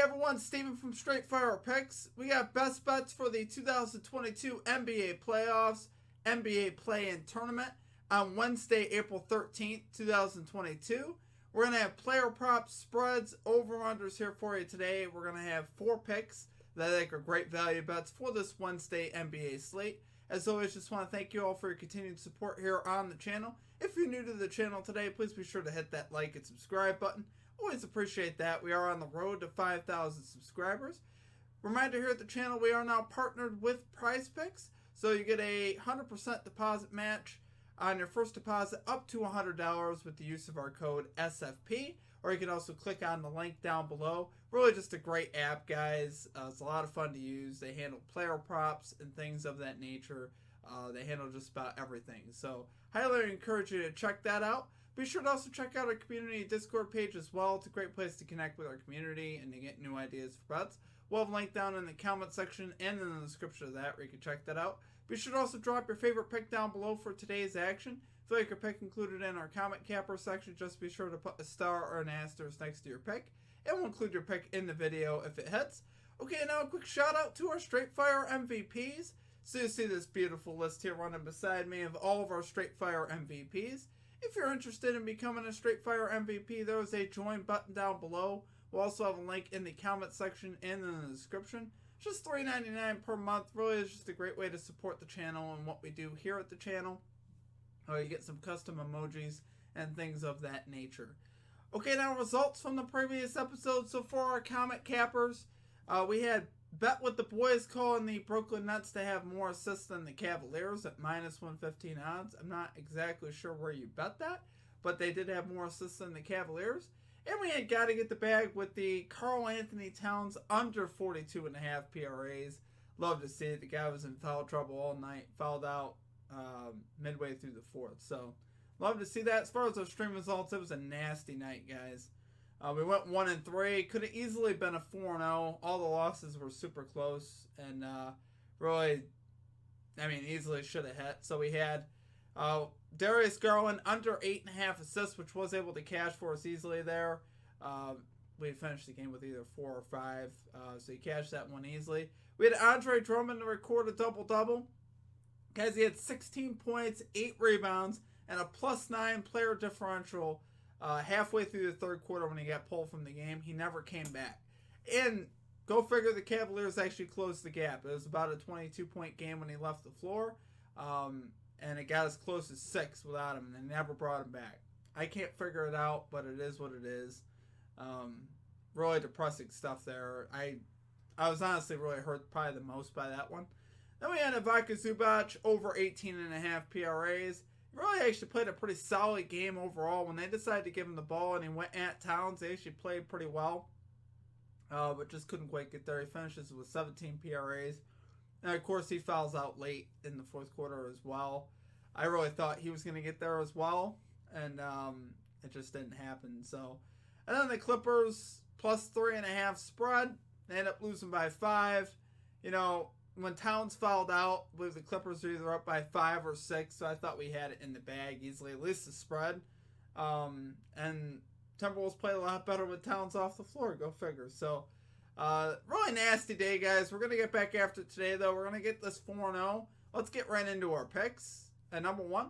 everyone, Steven from Straight Fire Picks. We got best bets for the 2022 NBA playoffs, NBA play-in tournament on Wednesday, April 13th, 2022. We're going to have player props, spreads, over-unders here for you today. We're going to have 4 picks that I think are great value bets for this Wednesday NBA slate. As always, just want to thank you all for your continued support here on the channel. If you're new to the channel today, please be sure to hit that like and subscribe button. Always appreciate that. We are on the road to 5,000 subscribers. Reminder here at the channel, we are now partnered with Prize Picks. So you get a 100% deposit match on your first deposit up to $100 with the use of our code SFP. Or you can also click on the link down below. Really just a great app, guys. It's a lot of fun to use. They handle player props and things of that nature. They handle just about everything. So highly encourage you to check that out. Be sure to also check out our community Discord page as well. It's a great place to connect with our community and to get new ideas for bets. We'll have a link down in the comment section and in the description of that where you can check that out. Be sure to also drop your favorite pick down below for today's action. If you like your pick included in our comment capper section, just be sure to put a star or an asterisk next to your pick. And we'll include your pick in the video if it hits. Okay, now a quick shout out to our Straight Fire MVPs. So you see this beautiful list here running beside me of all of our Straight Fire MVPs. If you're interested in becoming a Straight Fire MVP, there is a join button down below. We'll also have a link in the comment section and in the description. It's just $3.99 per month. Really is just a great way to support the channel and what we do here at the channel. You get some custom emojis and things of that nature. Okay, now results from the previous episode. So for our comment cappers, we had Bet with the Boys calling the Brooklyn Nets to have more assists than the Cavaliers at minus 115 odds. I'm not exactly sure where you bet that, but they did have more assists than the Cavaliers. And we had got to get the bag with the Karl Anthony Towns under 42.5 PRAs. Love to see it. The guy was in foul trouble all night. Fouled out midway through the fourth. So love to see that. As far as our stream results, it was a nasty night, guys. We went 1-3. Could have easily been a 4-0. All the losses were super close. And really, easily should have hit. So we had Darius Garland under 8.5 assists, which was able to cash for us easily there. We finished the game with either 4 or 5. So he cashed that one easily. We had Andre Drummond to record a double-double. Guys, he had 16 points, 8 rebounds, and a +9 player differential halfway through the third quarter when he got pulled from the game. He never came back. And go figure, the Cavaliers actually closed the gap. It was about a 22-point game when he left the floor. And it got as close as 6 without him, and they never brought him back. I can't figure it out, but it is what it is. Really depressing stuff there. I was honestly really hurt probably the most by that one. Then we had Ivica Zubac over 18.5 PRAs. He really actually played a pretty solid game overall. When they decided to give him the ball and he went at Towns, they actually played pretty well. But just couldn't quite get there. He finishes with 17 PRAs. And of course, he fouls out late in the fourth quarter as well. I really thought he was going to get there as well. And it just didn't happen. So, and then the Clippers, +3.5 spread. They end up losing by 5. You know, when Towns fouled out, I believe the Clippers were either up by 5 or 6, so I thought we had it in the bag easily, at least the spread. And Timberwolves played a lot better with Towns off the floor, go figure. So, really nasty day, guys. We're going to get back after it today, though. We're going to get this 4-0. Let's get right into our picks. At number 1,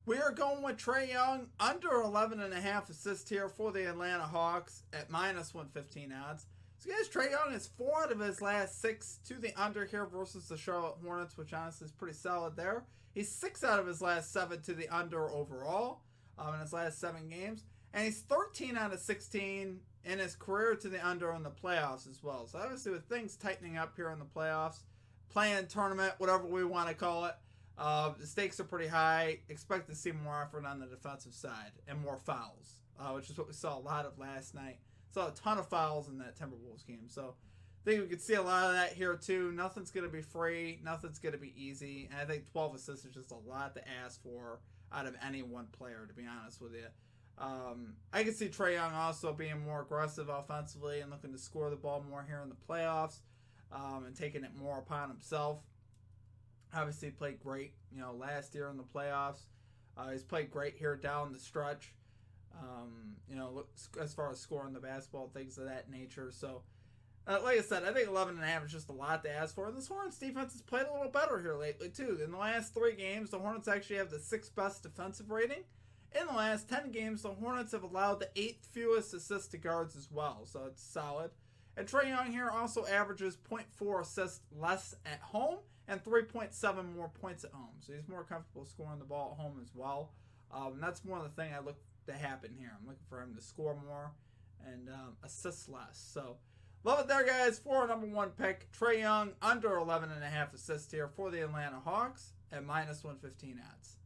we are going with Trae Young, under 11.5 assists here for the Atlanta Hawks at minus 115 odds. So, guys, Trae Young is 4 out of his last 6 to the under here versus the Charlotte Hornets, which honestly is pretty solid there. He's 6 out of his last 7 to the under overall in his last 7 games. And he's 13 out of 16 in his career to the under in the playoffs as well. So, obviously, with things tightening up here in the playoffs, play-in tournament, whatever we want to call it, the stakes are pretty high. Expect to see more effort on the defensive side and more fouls, which is what we saw a lot of last night. Saw a ton of fouls in that Timberwolves game. So I think we could see a lot of that here too. Nothing's going to be free. Nothing's going to be easy. And I think 12 assists is just a lot to ask for out of any one player, to be honest with you. I can see Trae Young also being more aggressive offensively and looking to score the ball more here in the playoffs and taking it more upon himself. Obviously, he played great, last year in the playoffs. He's played great here down the stretch. As far as scoring the basketball, things of that nature. So Like I said, I think 11.5 is just a lot to ask for. And this Hornets defense has played a little better here lately, too. In the last 3 games, the Hornets actually have the 6th best defensive rating. In the last 10 games, the Hornets have allowed the 8th fewest assists to guards as well, so it's solid. And Trae Young here also averages 0.4 assists less at home and 3.7 more points at home. So he's more comfortable scoring the ball at home as well. And that's one of the things I look to happen here. I'm looking for him to score more and assist less. So love it there, guys. For our number 1 pick, Trae Young under 11.5 assists here for the Atlanta Hawks at minus 115 odds.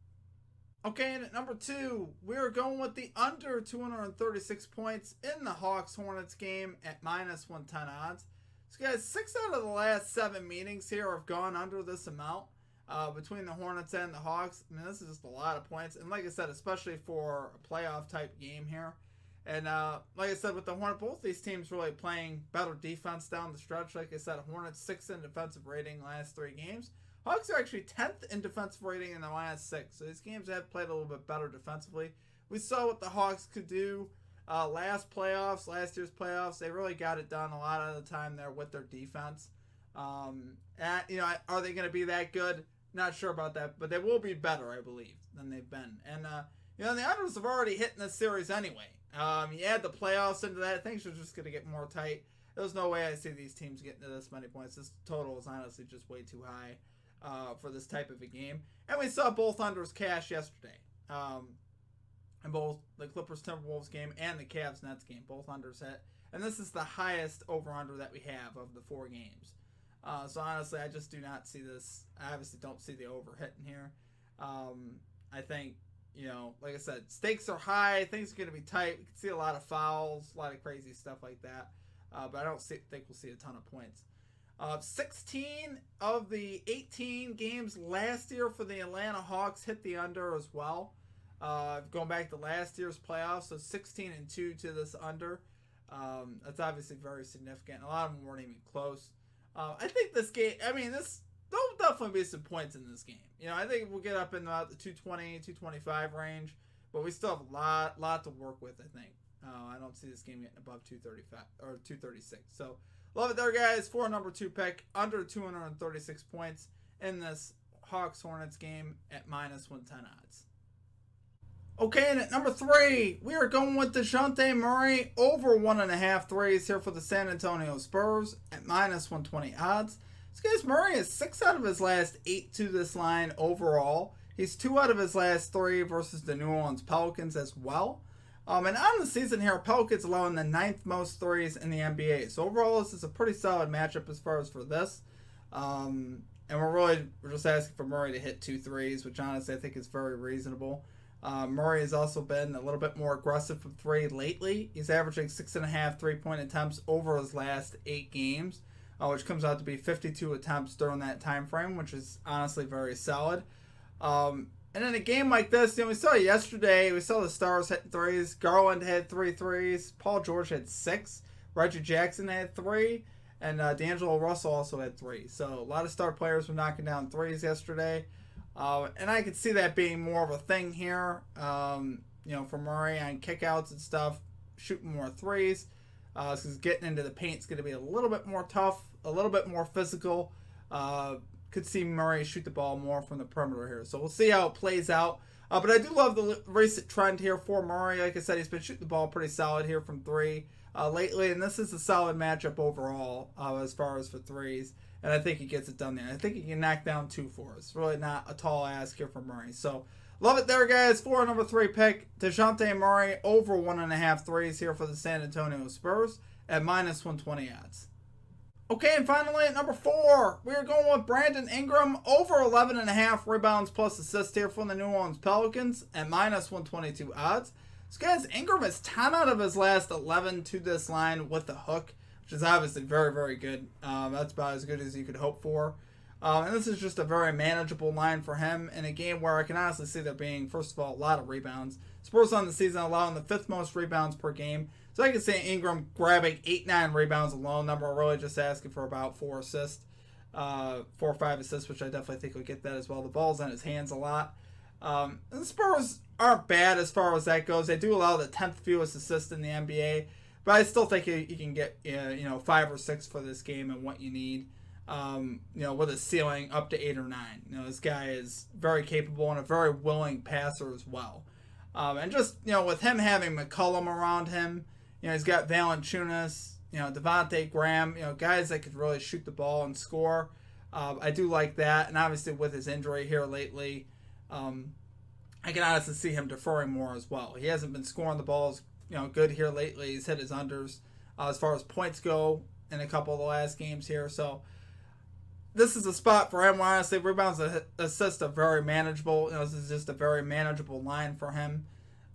Okay, and at number 2, we're going with the under 236 points in the Hawks-Hornets game at minus 110 odds. So, guys, 6 out of the last 7 meetings here have gone under this amount between the Hornets and the Hawks. I mean, this is just a lot of points. And like I said, especially for a playoff-type game here. And like I said, with the Hornets, both these teams really playing better defense down the stretch. Like I said, Hornets 6th in defensive rating last 3 games. Hawks are actually 10th in defensive rating in the last 6. So these games have played a little bit better defensively. We saw what the Hawks could do last year's playoffs. They really got it done a lot of the time there with their defense. And, are they going to be that good? Not sure about that, but they will be better, I believe, than they've been. And, the unders have already hit in this series anyway. You add the playoffs into that, things are just going to get more tight. There's no way I see these teams getting to this many points. This total is honestly just way too high for this type of a game. And we saw both unders cash yesterday. In both the Clippers-Timberwolves game and the Cavs-Nets game. Both unders hit. And this is the highest over-under that we have of the 4 games. So honestly, I just do not see this. I obviously don't see the over hitting here. I think, like I said, stakes are high. Things are going to be tight. We can see a lot of fouls, a lot of crazy stuff like that. But I don't think we'll see a ton of points. 16 of the 18 games last year for the Atlanta Hawks hit the under as well. Going back to last year's playoffs, so 16-2 to this under. That's obviously very significant. A lot of them weren't even close. I think this game, there'll definitely be some points in this game. I think we'll get up in about the 220, 225 range, but we still have a lot to work with, I think. I don't see this game getting above 235 or 236. So love it there, guys. For a number 2 pick, under 236 points in this Hawks-Hornets game at minus 110 odds. Okay, and at number 3, we are going with DeJounte Murray over 1.5 threes here for the San Antonio Spurs at minus 120 odds. This guy's Murray is 6 out of his last 8 to this line overall. He's 2 out of his last 3 versus the New Orleans Pelicans as well. And on the season here, Pelicans allowing the 9th most threes in the NBA. So overall, this is a pretty solid matchup as far as for this. And we're just asking for Murray to hit 2 threes, which honestly I think is very reasonable. Murray has also been a little bit more aggressive from 3 lately. He's averaging 6.5 3-point attempts over his last 8 games, which comes out to be 52 attempts during that time frame, which is honestly very solid. And in a game like this, we saw yesterday, we saw the Stars hitting threes. Garland had 3 threes. Paul George had 6. Reggie Jackson had 3. And D'Angelo Russell also had 3. So a lot of star players were knocking down threes yesterday. And I could see that being more of a thing here, for Murray on kickouts and stuff, shooting more threes. Because getting into the paint is going to be a little bit more tough, a little bit more physical. Could see Murray shoot the ball more from the perimeter here. So we'll see how it plays out. But I do love the recent trend here for Murray. Like I said, he's been shooting the ball pretty solid here from 3 lately. And this is a solid matchup overall as far as for threes. And I think he gets it done there. I think he can knock down 2 for us. Really not a tall ask here for Murray. So love it there, guys. For a number 3 pick, DeJounte Murray over 1.5 threes here for the San Antonio Spurs at minus 120 odds. Okay, and finally at number 4, we are going with Brandon Ingram over 11.5 rebounds plus assists here from the New Orleans Pelicans at minus 122 odds. So guys, Ingram is 10 out of his last 11 to this line with the hook, which is obviously very, very good. That's about as good as you could hope for. And this is just a very manageable line for him in a game where I can honestly see there being, first of all, a lot of rebounds. Spurs on the season allowing the 5th most rebounds per game. So I can see Ingram grabbing 8-9 rebounds alone. Number really just asking for about 4 assists, 4 or 5 assists, which I definitely think will get that as well. The ball's in his hands a lot. And the Spurs aren't bad as far as that goes. They do allow the 10th fewest assists in the NBA. But I still think you can get 5 or 6 for this game and what you need. With a ceiling up to 8 or 9. This guy is very capable and a very willing passer as well. And just with him having McCollum around him, he's got Valanciunas, Devontae Graham, guys that could really shoot the ball and score. I do like that, and obviously with his injury here lately, I can honestly see him deferring more as well. He hasn't been scoring the balls, good here lately. He's hit his unders as far as points go in a couple of the last games here. So this is a spot for him. Honestly, rebounds and assists are very manageable. This is just a very manageable line for him.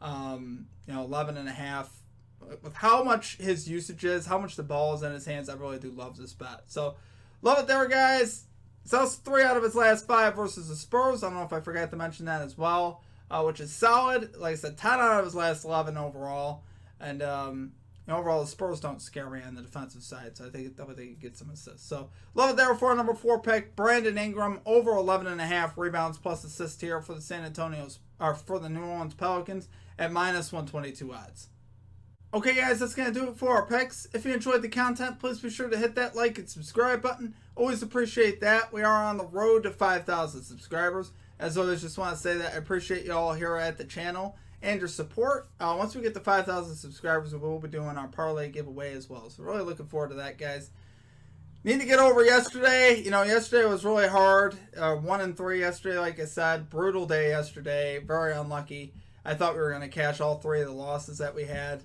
11.5. With how much his usage is, how much the ball is in his hands, I really do love this bet. So love it there, guys. So that's 3 out of his last 5 versus the Spurs. I don't know if I forgot to mention that as well, which is solid. Like I said, 10 out of his last 11 overall. And overall, the Spurs don't scare me on the defensive side, so I think they could get some assists. So love it there for number 4 pick, Brandon Ingram, over 11.5 rebounds plus assists here for the New Orleans Pelicans at minus 122 odds. Okay, guys, that's going to do it for our picks. If you enjoyed the content, please be sure to hit that like and subscribe button. Always appreciate that. We are on the road to 5,000 subscribers. As always, just want to say that I appreciate you all here at the channel and your support. Once we get to 5,000 subscribers, we will be doing our parlay giveaway as well. So really looking forward to that, guys. Need to get over yesterday. Yesterday was really hard. 1-3 yesterday, like I said. Brutal day yesterday. Very unlucky. I thought we were going to cash all 3 of the losses that we had.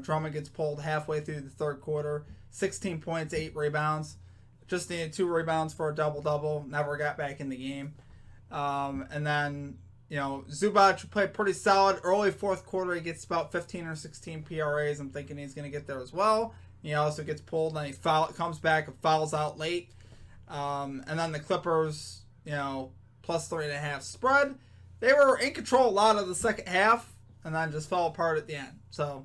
Drummond gets pulled halfway through the third quarter. 16 points, 8 rebounds. Just needed 2 rebounds for a double-double. Never got back in the game. And then, Zubac played pretty solid. Early fourth quarter, he gets about 15 or 16 PRAs. I'm thinking he's going to get there as well. He also gets pulled, and he comes back and fouls out late. And then the Clippers, plus 3.5 spread. They were in control a lot of the second half, and then just fell apart at the end. So,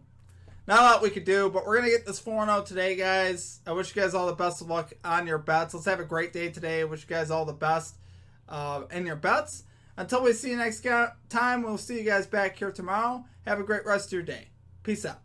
not a lot we could do, but we're going to get this 4-0 today, guys. I wish you guys all the best of luck on your bets. Let's have a great day today. I wish you guys all the best in your bets. Until we see you next time, we'll see you guys back here tomorrow. Have a great rest of your day. Peace out.